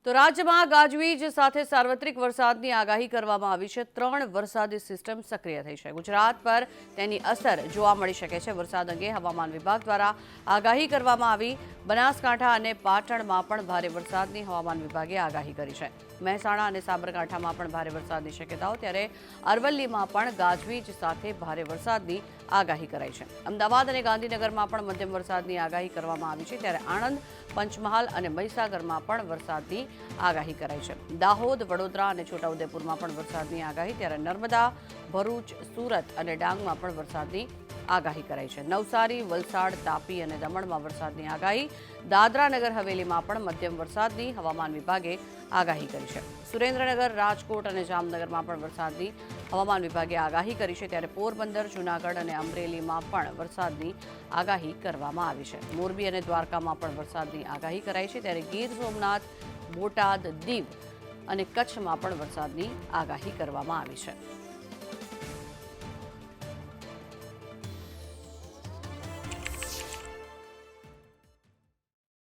તો રાજ્યમાં ગાજવીજ સાથે સાર્વત્રિક વરસાદની આગાહી કરવામાં આવી છે। 3 વરસાદી સિસ્ટમ સક્રિય થઈ છે। ગુજરાત પર તેની અસર જોવા મળી શકે છે। વરસાદ અંગે હવામાન વિભાગ દ્વારા આગાહી કરવામાં આવી। બનાસકાંઠા અને પાટણમાં પણ ભારે વરસાદની હવામાન વિભાગે આગાહી કરી છે। મહેસાણા અને સાબરકાંઠામાં પણ ભારે વરસાદની શક્યતાઓ, ત્યારે અરવલ્લીમાં પણ ગાજવીજ સાથે ભારે વરસાદની આગાહી કરાઈ છે। અમદાવાદ અને ગાંધીનગરમાં પણ મધ્યમ વરસાદની આગાહી કરવામાં આવી છે, ત્યારે આણંદ, પંચમહાલ અને મહીસાગરમાં પણ વરસાદની આગાહી કરાઈ છે। દાહોદ, વડોદરા અને છોટાઉદેપુરમાં પણ વરસાદની આગાહી, ત્યારે નર્મદા, ભરૂચ, સુરત અને ડાંગમાં પણ વરસાદની આગાહી કરાઈ છે। નવસારી, વલસાડ, તાપી અને દમણમાં વરસાદની આગાહી। દાદરા નગર હવેલીમાં પણ મધ્યમ વરસાદની હવામાન વિભાગે આગાહી કરી છે। સુરેન્દ્રનગર, રાજકોટ અને જામનગરમાં પણ વરસાદની હવામાન વિભાગે આગાહી કરી છે, ત્યારે પોરબંદર, જૂનાગઢ અને અમરેલીમાં પણ વરસાદની આગાહી કરવામાં આવી છે। મોરબી અને દ્વારકામાં પણ વરસાદની આગાહી કરાઈ છે, ત્યારે ગીર સોમનાથ, બોટાદ, દીવ અને કચ્છમાં પણ વરસાદની આગાહી કરવામાં આવી છે।